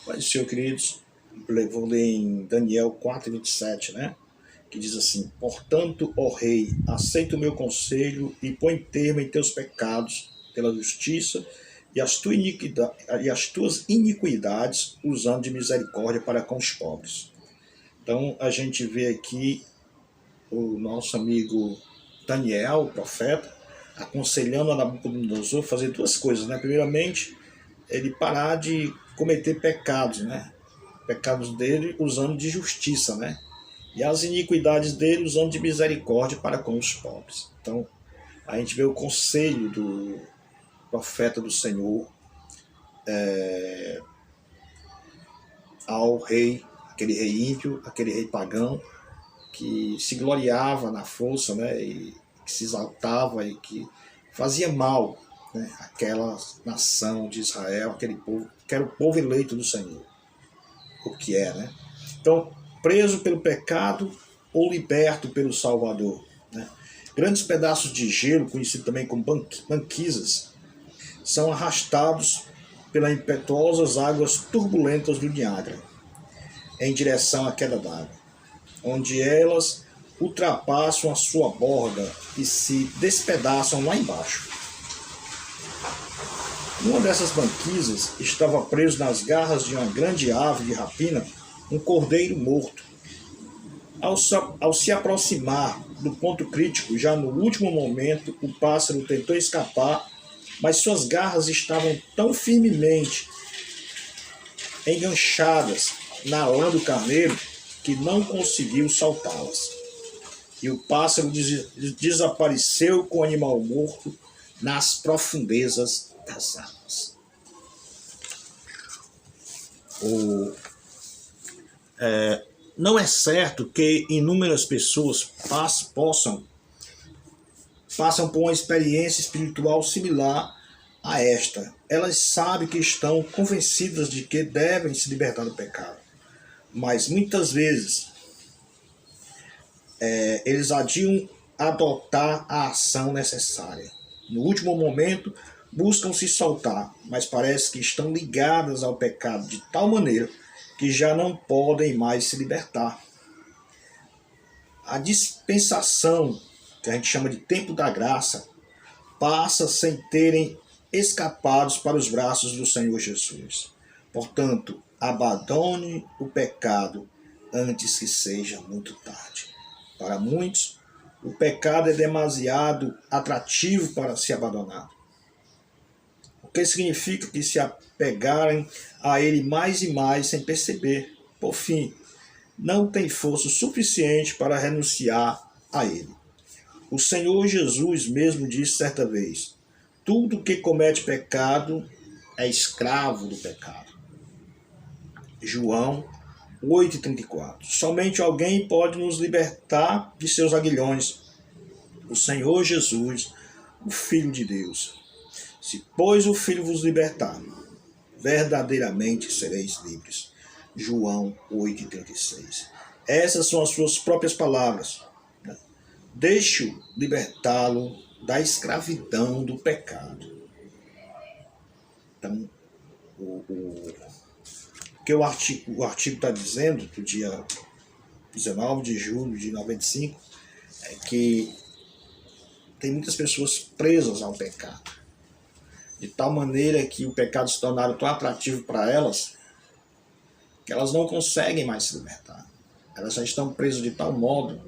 Mas, senhor queridos, vou ler em Daniel 4:27, né? Que diz assim: portanto, ó rei, aceita o meu conselho e põe termo em teus pecados pela justiça e as tuas iniquidades, usando de misericórdia para com os pobres. Então, a gente vê aqui o nosso amigo Daniel, o profeta, aconselhando a Nabucodonosor a fazer duas coisas, né? Primeiramente, ele parar de cometer pecados, né? Pecados dele usando de justiça, né? E as iniquidades dele usando de misericórdia para com os pobres. Então, a gente vê o conselho do profeta do Senhor ao rei, aquele rei ímpio, aquele rei pagão, que se gloriava na força, né? E que se exaltava e que fazia mal, né? Aquela nação de Israel, aquele povo, que era o povo eleito do Senhor. O que é, né? Então, preso pelo pecado ou liberto pelo Salvador, né? Grandes pedaços de gelo, conhecido também como banquisas, são arrastados pelas impetuosas águas turbulentas do Niágara, em direção à queda d'água, onde elas ultrapassam a sua borda e se despedaçam lá embaixo. Uma dessas banquisas estava preso nas garras de uma grande ave de rapina, um cordeiro morto. Ao se aproximar do ponto crítico, já no último momento, o pássaro tentou escapar, mas suas garras estavam tão firmemente enganchadas na lã do carneiro que não conseguiu soltá-las. E o pássaro desapareceu com o animal morto nas profundezas das águas. Não é certo que inúmeras pessoas passam por uma experiência espiritual similar a esta. Elas sabem que estão convencidas de que devem se libertar do pecado, mas muitas vezes eles adiam adotar a ação necessária. No último momento, buscam se soltar, mas parece que estão ligadas ao pecado de tal maneira que já não podem mais se libertar. A dispensação, que a gente chama de tempo da graça, passa sem terem escapados para os braços do Senhor Jesus. Portanto, abandone o pecado antes que seja muito tarde. Para muitos, o pecado é demasiado atrativo para ser abandonado, o que significa que se apegarem a ele mais e mais sem perceber. Por fim, não tem força suficiente para renunciar a ele. O Senhor Jesus mesmo disse certa vez: tudo que comete pecado é escravo do pecado. João 8,34. Somente alguém pode nos libertar de seus aguilhões: o Senhor Jesus, o Filho de Deus. Se, pois, o Filho vos libertar, verdadeiramente sereis livres. João 8,36. Essas são as suas próprias palavras. Deixe-o libertá-lo da escravidão do pecado. Então, o que o artigo está dizendo, do dia 19 de julho de 95, é que tem muitas pessoas presas ao pecado, de tal maneira que o pecado se tornaram tão atrativo para elas que elas não conseguem mais se libertar. Elas já estão presas de tal modo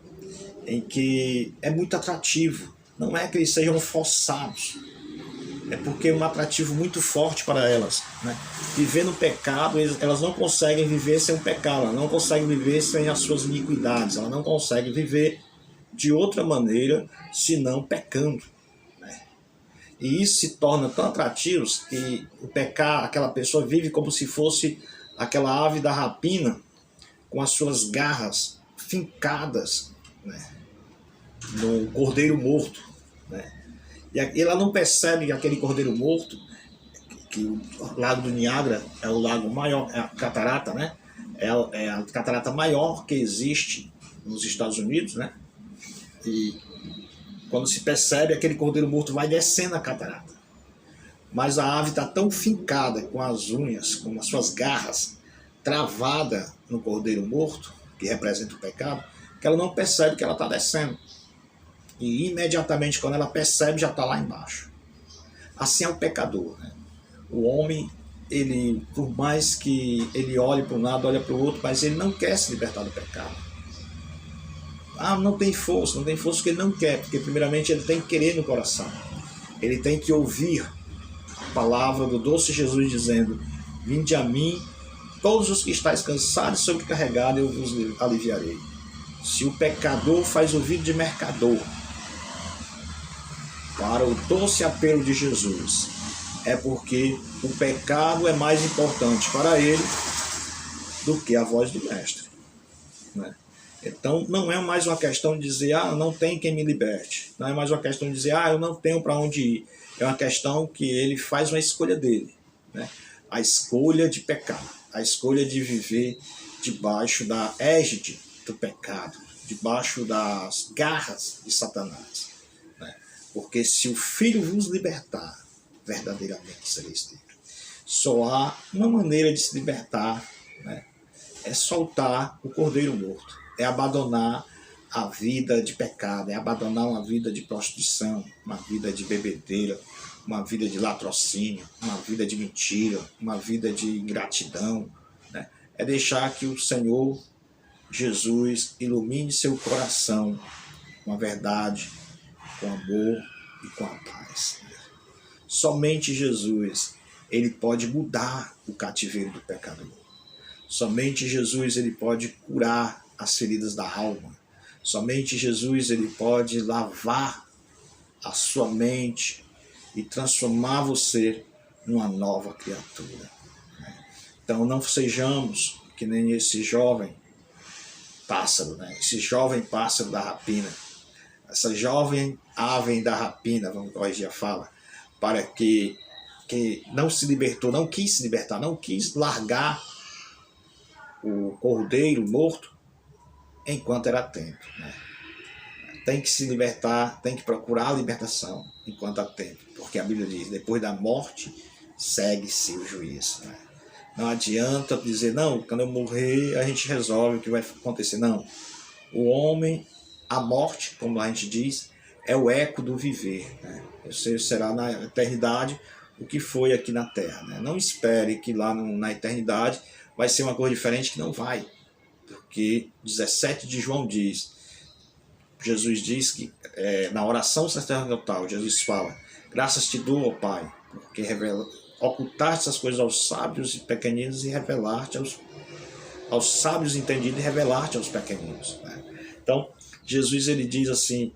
em que é muito atrativo. Não é que eles sejam forçados, é porque é um atrativo muito forte para elas, né? Viver no pecado, elas não conseguem viver sem o pecado, elas não conseguem viver sem as suas iniquidades, elas não conseguem viver de outra maneira senão pecando, né? E isso se torna tão atrativo que o pecado, aquela pessoa vive como se fosse aquela ave da rapina com as suas garras fincadas, né, no cordeiro morto, né? E ela não percebe que aquele cordeiro morto, que o lago do Niágara é o lago maior, é a catarata, né? É a catarata maior que existe nos Estados Unidos, né? E quando se percebe, aquele cordeiro morto vai descendo a catarata. Mas a ave está tão fincada com as unhas, com as suas garras, travada no cordeiro morto, que representa o pecado, que ela não percebe que ela está descendo. E imediatamente quando ela percebe, já está lá embaixo. Assim é o pecador, né? O homem, ele, por mais que ele olhe para um lado, olhe para o outro, mas ele não quer se libertar do pecado. Não tem força porque ele não quer, porque primeiramente ele tem que querer no coração. Ele tem que ouvir a palavra do doce Jesus dizendo: vinde a mim, todos os que estáis cansados e sobrecarregados, eu vos aliviarei. Se o pecador faz ouvido de mercador para o doce apelo de Jesus, é porque o pecado é mais importante para ele do que a voz do mestre, né? Então não é mais uma questão de dizer, não tem quem me liberte. Não é mais uma questão de dizer, eu não tenho para onde ir. É uma questão que ele faz uma escolha dele, né? A escolha de pecar, a escolha de viver debaixo da égide do pecado, debaixo das garras de Satanás, né? Porque se o Filho vos libertar, verdadeiramente sereis livres. Só há uma maneira de se libertar, né? É soltar o cordeiro morto, é abandonar a vida de pecado, é abandonar uma vida de prostituição, uma vida de bebedeira, uma vida de latrocínio, uma vida de mentira, uma vida de ingratidão, né? É deixar que o Senhor Jesus ilumine seu coração com a verdade, com amor e com a paz. Somente Jesus, ele pode mudar o cativeiro do pecador. Somente Jesus, ele pode curar as feridas da alma. Somente Jesus, ele pode lavar a sua mente e transformar você numa nova criatura. Então não sejamos que nem esse jovem pássaro, né? Esse jovem pássaro da rapina, essa jovem ave da rapina, vamos corrigir a fala, para que não se libertou, não quis se libertar, não quis largar o cordeiro morto enquanto era tempo, né? Tem que se libertar, tem que procurar a libertação enquanto há tempo, porque a Bíblia diz, depois da morte segue-se o juízo, né? Não adianta dizer, não, quando eu morrer a gente resolve o que vai acontecer. Não, o homem, a morte, como a gente diz, é o eco do viver, né? Você será na eternidade o que foi aqui na terra, né? Não espere que lá na eternidade vai ser uma coisa diferente, que não vai. Porque 17 de João diz, Jesus diz que na oração sacerdotal, Jesus fala, graças te dou, ó Pai, porque ocultaste essas coisas aos sábios e pequeninos e revelaste aos sábios entendidos e revelaste aos pequeninos, né? Então, Jesus ele diz assim,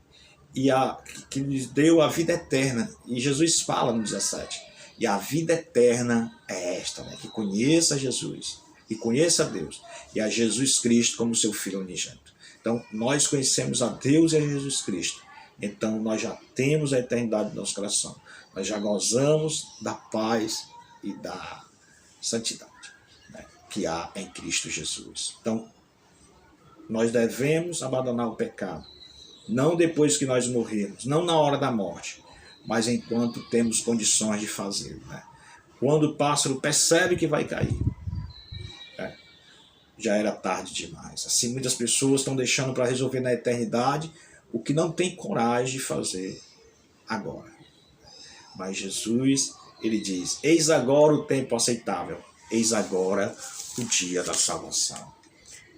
que lhes deu a vida eterna. E Jesus fala no 17, e a vida eterna é esta, né? Que conheça Jesus, e conheça a Deus, e a Jesus Cristo como seu Filho unigênito. Então, nós conhecemos a Deus e a Jesus Cristo. Então, nós já temos a eternidade no nosso coração. Nós já gozamos da paz e da santidade, né, que há em Cristo Jesus. Então, nós devemos abandonar o pecado. Não depois que nós morrermos, não na hora da morte, mas enquanto temos condições de fazê-lo, né? Quando o pássaro percebe que vai cair, né, já era tarde demais. Assim, muitas pessoas estão deixando para resolver na eternidade o que não tem coragem de fazer agora. Mas Jesus, ele diz, eis agora o tempo aceitável, eis agora o dia da salvação.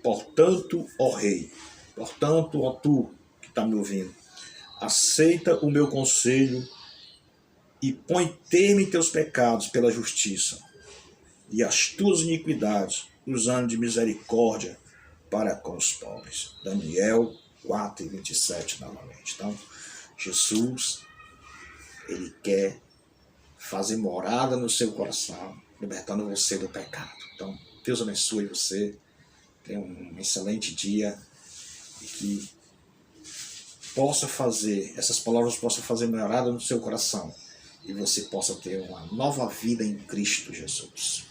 Portanto, ó Rei, portanto, ó tu que está me ouvindo, aceita o meu conselho e põe termo em teus pecados pela justiça e as tuas iniquidades, usando de misericórdia para com os pobres. Daniel 4:27 novamente. Então, Jesus, ele quer fazer morada no seu coração, libertando você do pecado. Então, Deus abençoe você, tenha um excelente dia e que essas palavras possam fazer morada no seu coração e você possa ter uma nova vida em Cristo Jesus.